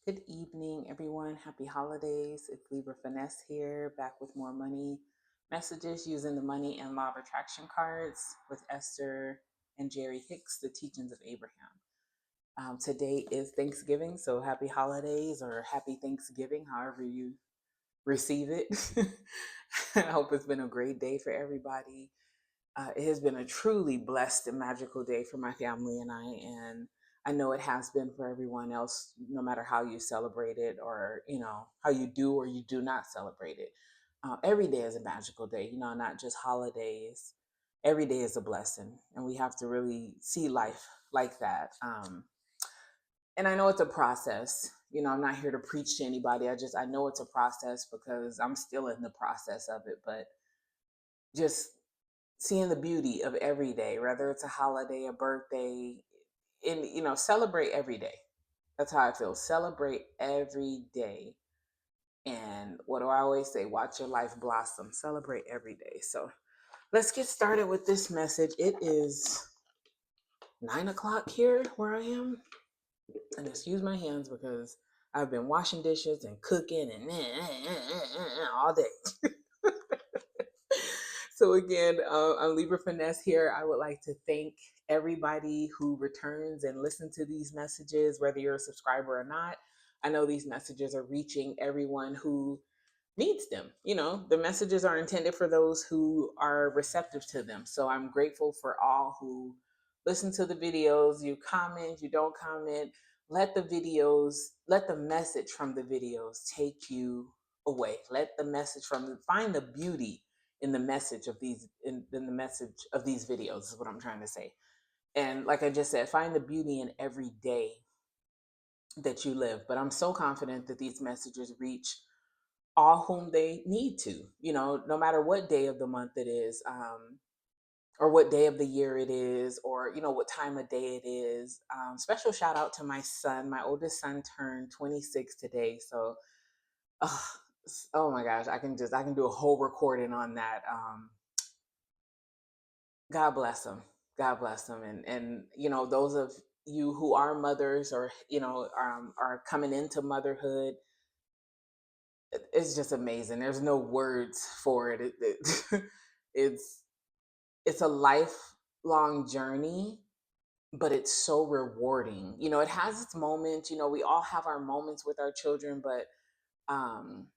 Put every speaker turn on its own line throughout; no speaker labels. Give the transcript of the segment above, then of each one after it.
Good evening, everyone. Happy holidays. It's Libra Finesse here, back with more money messages using the money and law of attraction cards with Esther and Jerry Hicks, the teachings of Abraham. Today is Thanksgiving, so happy holidays or happy Thanksgiving, however you receive it. I hope it's been a great day for everybody. It has been a truly blessed and magical day for my family and I know it has been for everyone else, no matter how you celebrate it or how you do or you do not celebrate it. Every day is a magical day, not just holidays. Every day is a blessing, and we have to really see life like that. And I know it's a process. I'm not here to preach to anybody. I know it's a process because I'm still in the process of it, but just seeing the beauty of every day, whether it's a holiday, a birthday, and celebrate every day. That's how I feel. Celebrate every day. And what do I always say? Watch your life blossom. Celebrate every day. So let's get started with this message. It is 9 o'clock here where I am. And excuse my hands because I've been washing dishes and cooking and all day. So again, I'm Libra Finesse here. I would like to thank everybody who returns and listen to these messages, whether you're a subscriber or not. I know these messages are reaching everyone who needs them. The messages are intended for those who are receptive to them. So I'm grateful for all who listen to the videos. You comment, you don't comment. Let the message from the videos take you away. Let the message find the beauty in the message of in the message of these videos is what I'm trying to say. And like I just said, find the beauty in every day that you live. But I'm so confident that these messages reach all whom they need to, no matter what day of the month it is, or what day of the year it is, or, what time of day it is. Special shout out to my son. My oldest son turned 26 today. So, oh, oh my gosh, I can do a whole recording on that. God bless him. God bless him. And those of you who are mothers or, are coming into motherhood, it's just amazing. There's no words for it. It's it's a lifelong journey, but it's so rewarding. It has its moments. We all have our moments with our children, but um,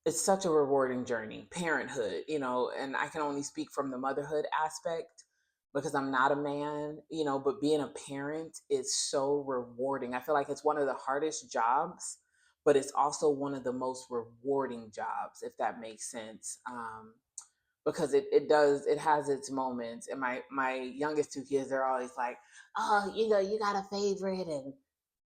it's such a rewarding journey. Parenthood, and I can only speak from the motherhood aspect because I'm not a man, but being a parent is so rewarding. I feel like it's one of the hardest jobs, but it's also one of the most rewarding jobs, if that makes sense. Because it has its moments. And my youngest two kids, they're always like, oh, you got a favorite, and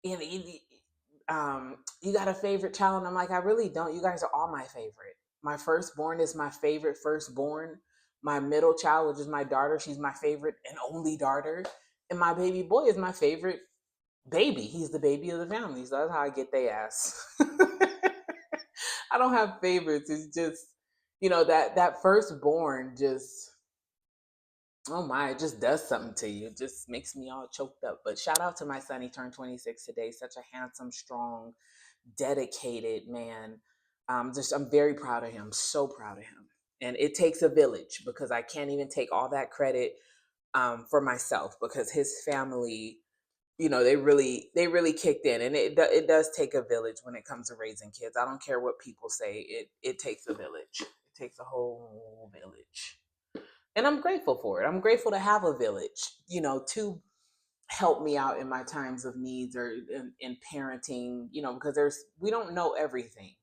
you know, you got a favorite child. And I'm like, I really don't. You guys are all my favorite. My firstborn is my favorite firstborn. My middle child, which is my daughter, she's my favorite and only daughter. And my baby boy is my favorite baby. He's the baby of the family. So that's how I get their ass. I don't have favorites. It's just, that firstborn just, oh my, it just does something to you. It just makes me all choked up. But shout out to my son. He turned 26 today. Such a handsome, strong, dedicated man. I'm very proud of him. So proud of him. And it takes a village because I can't even take all that credit for myself because his family, they really kicked in, and it does take a village when it comes to raising kids. I don't care what people say. It takes a village. It takes a whole village. And I'm grateful for it. I'm grateful to have a village, to help me out in my times of needs or in parenting, because we don't know everything.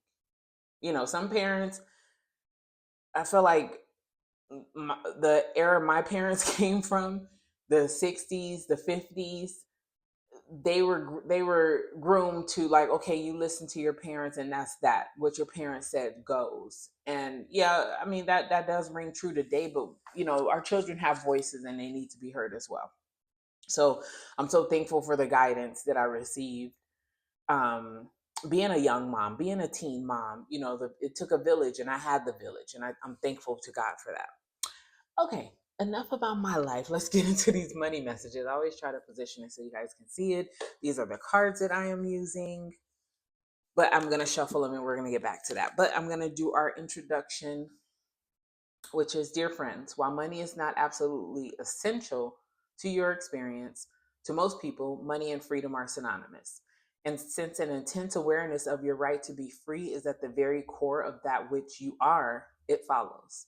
Some parents, I feel like the era my parents came from, the 60s, the 50s, they were groomed to like, okay, you listen to your parents and that's that. What your parents said goes. And yeah, I mean that does ring true today, but our children have voices and they need to be heard as well. So I'm so thankful for the guidance that I received. Being a young mom, being a teen mom, it took a village, and I had the village, and I'm thankful to God for that. Okay, enough about my life. Let's get into these money messages. I always try to position it so you guys can see it. These are the cards that I am using, but I'm going to shuffle them and we're going to get back to that. But I'm going to do our introduction, which is, dear friends, while money is not absolutely essential to your experience, to most people, money and freedom are synonymous. And since an intense awareness of your right to be free is at the very core of that which you are, it follows,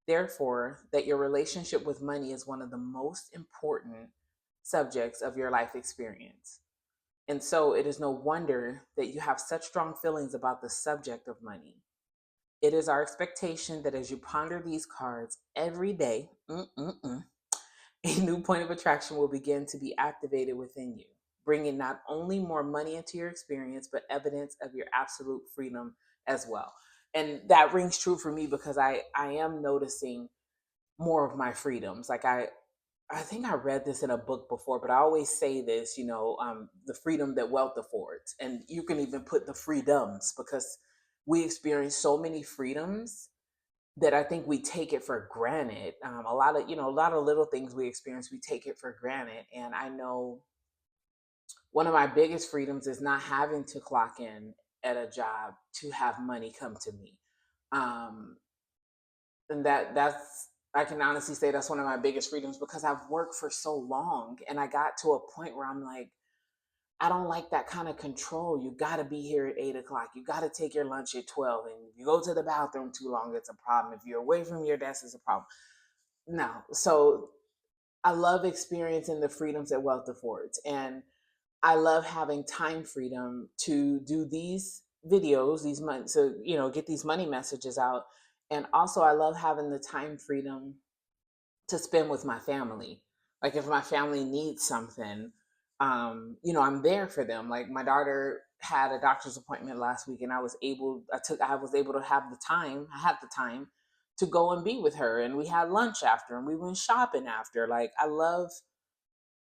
therefore, that your relationship with money is one of the most important subjects of your life experience. And so it is no wonder that you have such strong feelings about the subject of money. It is our expectation that as you ponder these cards every day, a new point of attraction will begin to be activated within you, bringing not only more money into your experience, but evidence of your absolute freedom as well. And that rings true for me because I am noticing more of my freedoms. Like I think I read this in a book before, but I always say this, the freedom that wealth affords. And you can even put the freedoms because we experience so many freedoms that I think we take it for granted. A lot of little things we experience, we take it for granted. And I know one of my biggest freedoms is not having to clock in at a job to have money come to me. Um, and that's I can honestly say that's one of my biggest freedoms because I've worked for so long and I got to a point where I'm like, I don't like that kind of control. You got to be here at 8 o'clock. You got to take your lunch at 12. And if you go to the bathroom too long, it's a problem. If you're away from your desk, it's a problem. No. So I love experiencing the freedoms that wealth affords. And I love having time freedom to do these videos, these months, so, get these money messages out. And also, I love having the time freedom to spend with my family. Like if my family needs something, I'm there for them. Like my daughter had a doctor's appointment last week and I was able to have the time, I had the time to go and be with her, and we had lunch after and we went shopping after. Like I love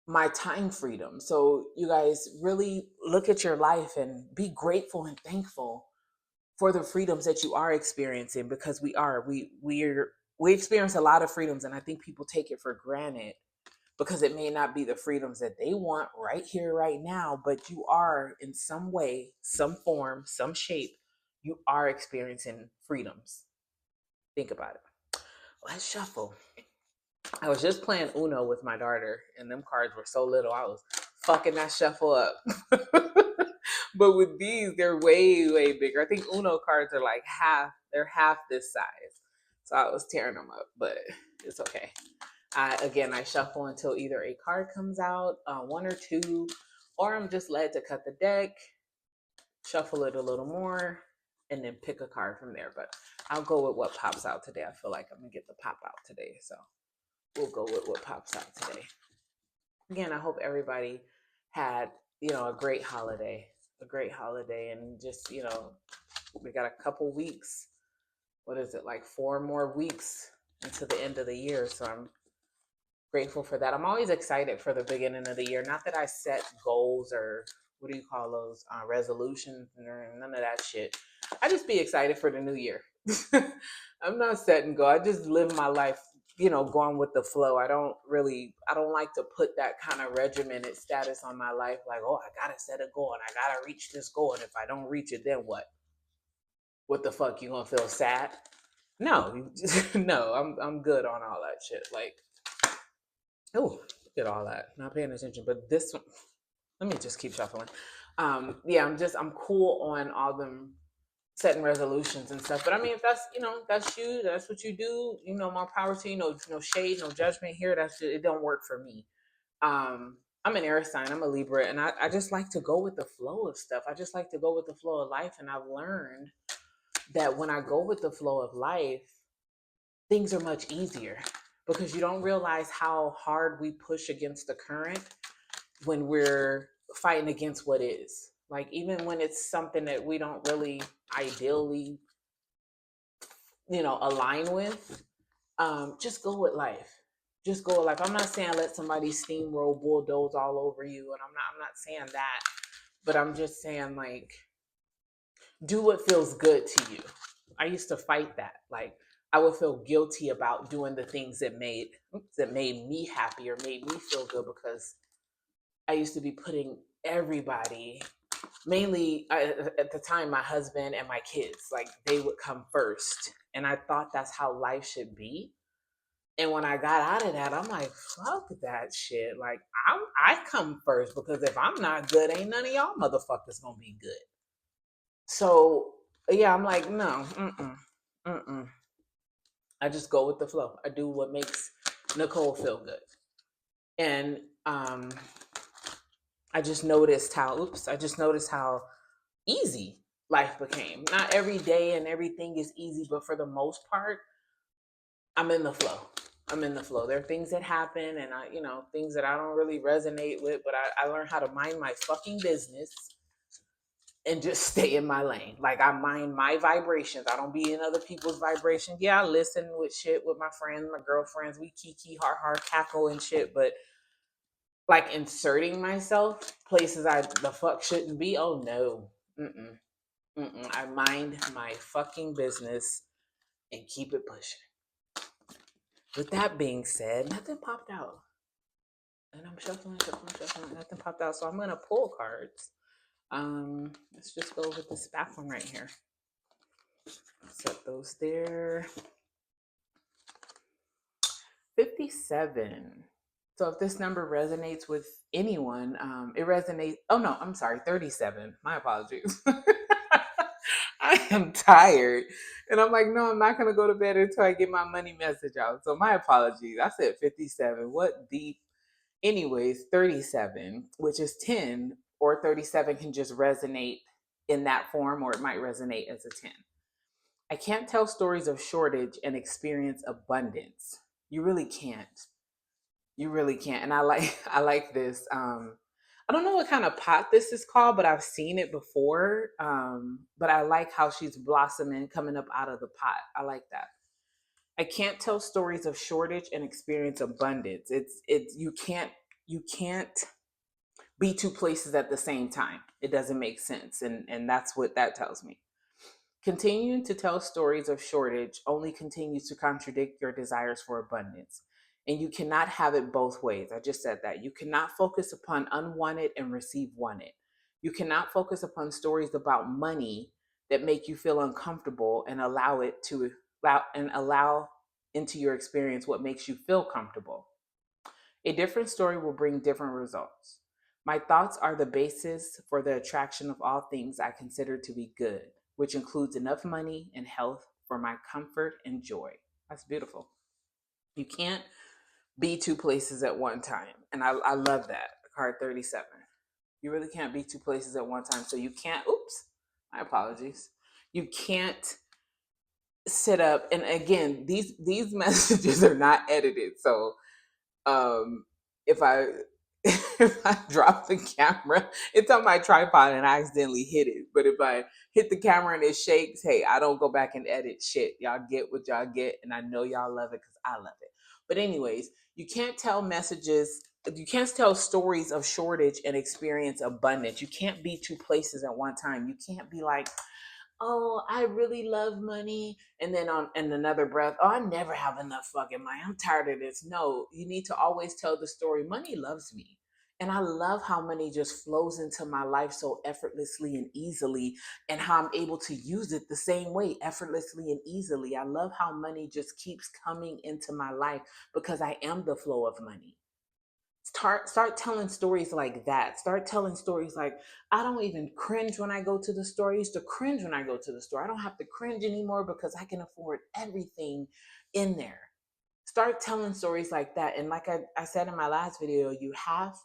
my time freedom. So you guys really look at your life and be grateful and thankful for the freedoms that you are experiencing, because we experience a lot of freedoms and I think people take it for granted because it may not be the freedoms that they want right here right now, but you are in some way, some form, some shape, you are experiencing freedoms. Think about it. Let's shuffle. I was just playing Uno with my daughter and them cards were so little I was fucking that shuffle up. But with these, they're way, way bigger. I think Uno cards are like half this size. So I was tearing them up, but it's okay. I shuffle until either a card comes out, one or two, or I'm just led to cut the deck, shuffle it a little more, and then pick a card from there. But I'll go with what pops out today. I feel like I'm gonna get the pop out today. So we'll go with what pops out today. Again, I hope everybody had, a great holiday, and just, we got a couple weeks. What is it, like 4 more weeks into the end of the year? So I'm grateful for that. I'm always excited for the beginning of the year. Not that I set goals or what do you call those, resolutions or none of that shit. I just be excited for the new year. I'm not setting goals. I just live my life, going with the flow. I don't like to put that kind of regimented status on my life. Like, oh, I gotta set a goal and I gotta reach this goal. And if I don't reach it, then what? What the fuck? You gonna feel sad? No, no. I'm good on all that shit. Like, oh, look at all that. Not paying attention. But this one, let me just keep shuffling. I'm cool on all them setting resolutions and stuff. But I mean, if that's, that's you, that's what you do, more power to you. No shade, no judgment here. It don't work for me. I'm an air sign, I'm a Libra, and I just like to go with the flow of stuff. I just like to go with the flow of life. And I've learned that when I go with the flow of life, things are much easier because you don't realize how hard we push against the current when we're fighting against what is. Like, even when it's something that we don't really ideally, align with, just go with life. Just go with life. I'm not saying let somebody steamroll, bulldoze all over you, and I'm not saying that, but I'm just saying, like, do what feels good to you. I used to fight that. Like, I would feel guilty about doing the things that made me happy or made me feel good, because I used to be putting everybody, mainly at the time, my husband and my kids, like they would come first. And I thought that's how life should be. And when I got out of that, I'm like, fuck that shit. Like, I come first, because if I'm not good, ain't none of y'all motherfuckers gonna be good. So yeah, I'm like, no, mm-mm. I just go with the flow. I do what makes Nicole feel good. And I just noticed how, I just noticed how easy life became. Not every day and everything is easy, but for the most part, I'm in the flow. I'm in the flow. There are things that happen, and things that I don't really resonate with, but I learned how to mind my fucking business and just stay in my lane. Like, I mind my vibrations. I don't be in other people's vibrations. Yeah, I listen with shit with my friends, my girlfriends. We kiki, har, cackle and shit, but like inserting myself places I the fuck shouldn't be. Oh no. Mm-mm. Mm-mm. I mind my fucking business and keep it pushing. With that being said, nothing popped out. And I'm shuffling. Nothing popped out. So I'm gonna pull cards. Let's just go with this back one right here. Set those there. 57. So if this number resonates with anyone, it resonates. Oh no, I'm sorry, 37. My apologies. I am tired. And I'm like, no, I'm not going to go to bed until I get my money message out. So my apologies. I said 57. What deep? Anyways, 37, which is 10, or 37 can just resonate in that form, or it might resonate as a 10. I can't tell stories of shortage and experience abundance. You really can't. You really can't. And I like I like this. I don't know what kind of pot this is called, but I've seen it before. But I like how she's blossoming, coming up out of the pot. I like that. I can't tell stories of shortage and experience abundance. It's you can't be two places at the same time. It doesn't make sense. And that's what that tells me. Continuing to tell stories of shortage only continues to contradict your desires for abundance. And you cannot have it both ways. I just said that. You cannot focus upon unwanted and receive wanted. You cannot focus upon stories about money that make you feel uncomfortable and allow into your experience what makes you feel comfortable. A different story will bring different results. My thoughts are the basis for the attraction of all things I consider to be good, which includes enough money and health for my comfort and joy. That's beautiful. You can't be two places at one time. And I love that. Card 37. You really can't be two places at one time. So you can't, my apologies. You can't sit up, and again, these messages are not edited. So if I if I drop the camera, it's on my tripod and I accidentally hit it. But if I hit the camera and it shakes, hey, I don't go back and edit shit. Y'all get what y'all get, and I know y'all love it because I love it. But anyways, you can't tell stories of shortage and experience abundance. You can't be two places at one time. You can't be like, oh, I really love money. And then on in another breath, oh, I never have enough fucking money. I'm tired of this. No, you need to always tell the story. Money loves me. And I love how money just flows into my life so effortlessly and easily, and how I'm able to use it the same way, effortlessly and easily. I love how money just keeps coming into my life because I am the flow of money. Start telling stories like that. Start telling stories like, I don't even cringe when I go to the store. I used to cringe when I go to the store. I don't have to cringe anymore because I can afford everything in there. Start telling stories like that. And like I said in my last video, you have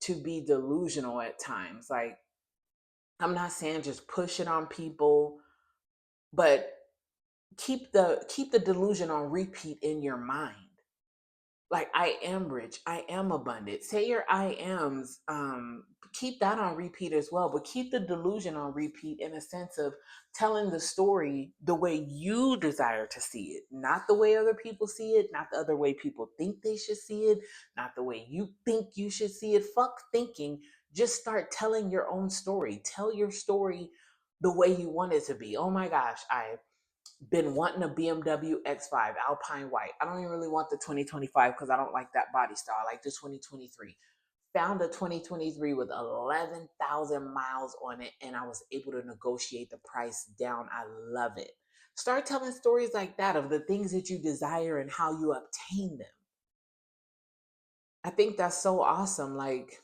to be delusional at times. Like, I'm not saying just push it on people, but keep the delusion on repeat in your mind. Like, I am rich, I am abundant. Say your I ams. Keep that on repeat as well, but keep the delusion on repeat in a sense of telling the story the way you desire to see it, not the way other people see it, not the other way people think they should see it, not the way you think you should see it. Fuck thinking. Just start telling your own story. Tell your story the way you want it to be. Oh my gosh, Been wanting a BMW X5 Alpine White. I don't even really want the 2025 because I don't like that body style. I like the 2023. Found a 2023 with 11,000 miles on it, and I was able to negotiate the price down. I love it. Start telling stories like that of the things that you desire and how you obtain them. I think that's so awesome. Like,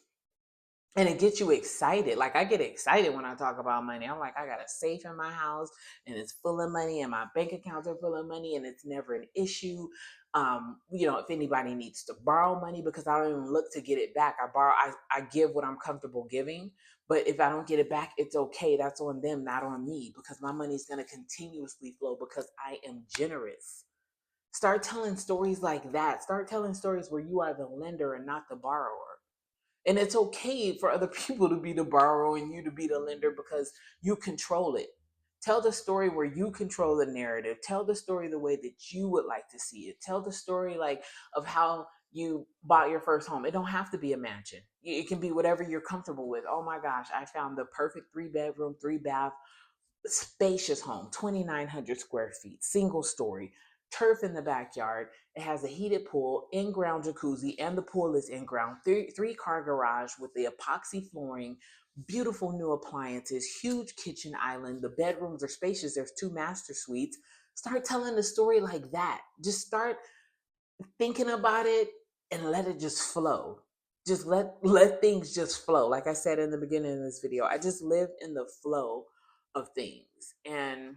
and it gets you excited. Like, I get excited when I talk about money. I'm like, I got a safe in my house and it's full of money, and my bank accounts are full of money, and it's never an issue. If anybody needs to borrow money, because I don't even look to get it back. I give what I'm comfortable giving. But if I don't get it back, it's okay. That's on them, not on me, because my money is going to continuously flow because I am generous. Start telling stories like that. Start telling stories where you are the lender and not the borrower. And it's okay for other people to be the borrower and you to be the lender because you control it. Tell the story where you control the narrative. Tell the story the way that you would like to see it. Tell the story like of how you bought your first home. It don't have to be a mansion. It can be whatever you're comfortable with. Oh my gosh, I found the perfect 3 bedroom, 3 bath spacious home, 2,900 square feet, single story, turf in the backyard. It has a heated pool, in-ground jacuzzi, and the pool is in-ground. Three-car garage with the epoxy flooring, beautiful new appliances, huge kitchen island. The bedrooms are spacious. There's 2 master suites. Start telling the story like that. Just start thinking about it and let it just flow. Just let things just flow. Like I said in the beginning of this video, I just live in the flow of things. And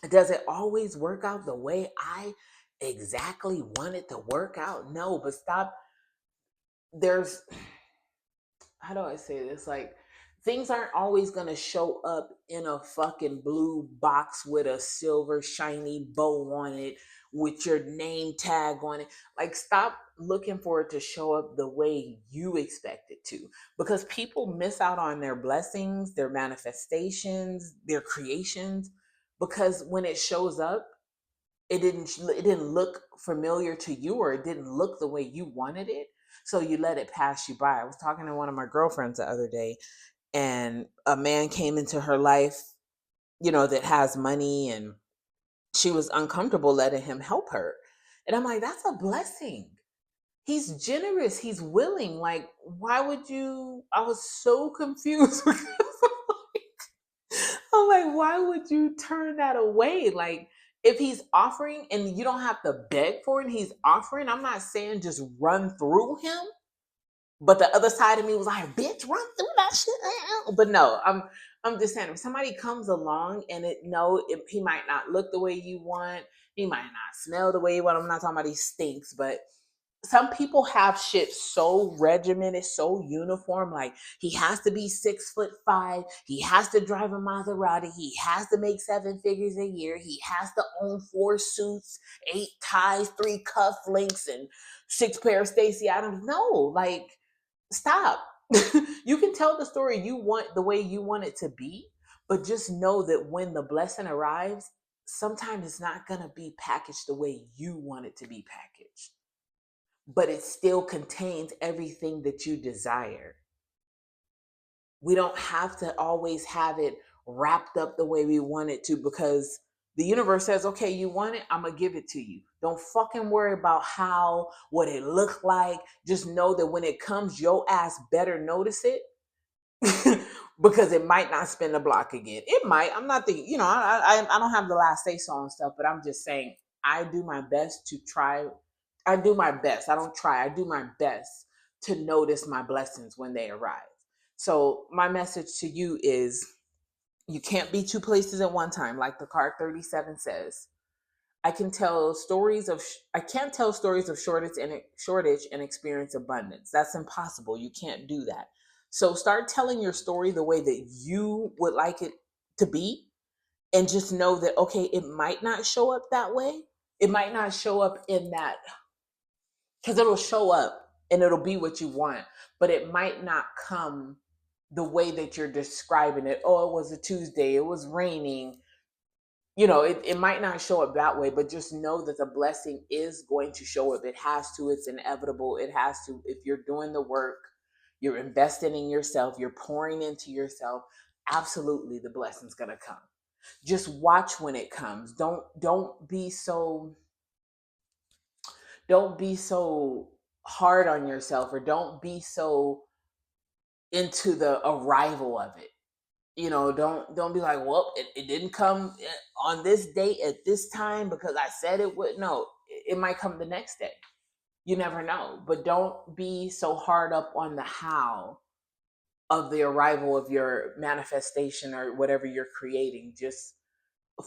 does it always work out the way I exactly want it to work out? No, but stop. There's, how do I say this? Like, things aren't always going to show up in a fucking blue box with a silver shiny bow on it with your name tag on it. Like, stop looking for it to show up the way you expect it to, because people miss out on their blessings, their manifestations, their creations, because when it shows up, it didn't look familiar to you, or it didn't look the way you wanted it, so you let it pass you by. I was talking to one of my girlfriends the other day, and a man came into her life, that has money, and she was uncomfortable letting him help her. And I'm like, that's a blessing. He's generous, he's willing. Like, why would you? I was so confused because I'm like, why would you turn that away? Like, if he's offering and you don't have to beg for it, he's offering. I'm not saying just run through him, but the other side of me was like, bitch, run through that shit. But no, I'm just saying, if somebody comes along and he might not look the way you want, he might not smell the way you want. I'm not talking about he stinks, but some people have shit so regimented, so uniform. Like, he has to be 6'5", he has to drive a Maserati, he has to make 7 figures a year, he has to own 4 suits, 8 ties, 3 cufflinks, and 6 pair of Stacey Adams. No, like, stop. You can tell the story you want the way you want it to be, but just know that when the blessing arrives, sometimes it's not gonna be packaged the way you want it to be packaged, but it still contains everything that you desire. We don't have to always have it wrapped up the way we want it to, because the universe says, okay, you want it, I'm gonna give it to you. Don't fucking worry about what it look like. Just know that when it comes, your ass better notice it. Because it might not spin the block again. It might. I'm not thinking, I don't have the last say so on stuff, but I'm just saying I do my best to try. I do my best. I don't try. I do my best to notice my blessings when they arrive. So my message to you is, you can't be two places at one time, like the card 37 says. I can't tell stories of shortage and experience abundance. That's impossible. You can't do that. So start telling your story the way that you would like it to be, and just know that, okay, it might not show up that way. It might not show up in that, because it'll show up and it'll be what you want, but it might not come the way that you're describing it. Oh, it was a Tuesday, it was raining. It might not show up that way, but just know that the blessing is going to show up. It has to. It's inevitable. It has to. If you're doing the work, you're investing in yourself, you're pouring into yourself, absolutely the blessing's going to come. Just watch when it comes. Don't be so hard on yourself, or don't be so into the arrival of it. Don't be like, well, it didn't come on this date at this time because I said it would. No, it might come the next day. You never know. But don't be so hard up on the how of the arrival of your manifestation or whatever you're creating. Just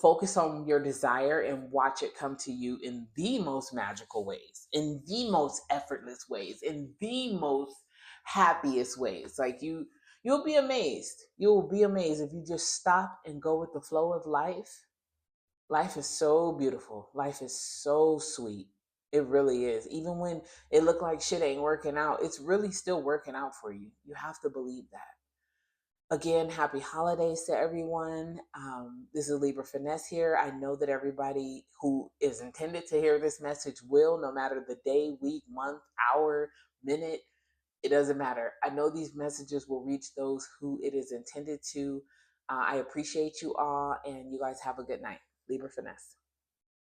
focus on your desire and watch it come to you in the most magical ways, in the most effortless ways, in the most happiest ways. Like you'll be amazed. You'll be amazed if you just stop and go with the flow of life. Life is so beautiful. Life is so sweet. It really is. Even when it looked like shit ain't working out, it's really still working out for you. You have to believe that. Again, happy holidays to everyone. This is Libra Finesse here. I know that everybody who is intended to hear this message will, no matter the day, week, month, hour, minute, it doesn't matter. I know these messages will reach those who it is intended to. I appreciate you all, and you guys have a good night. Libra Finesse.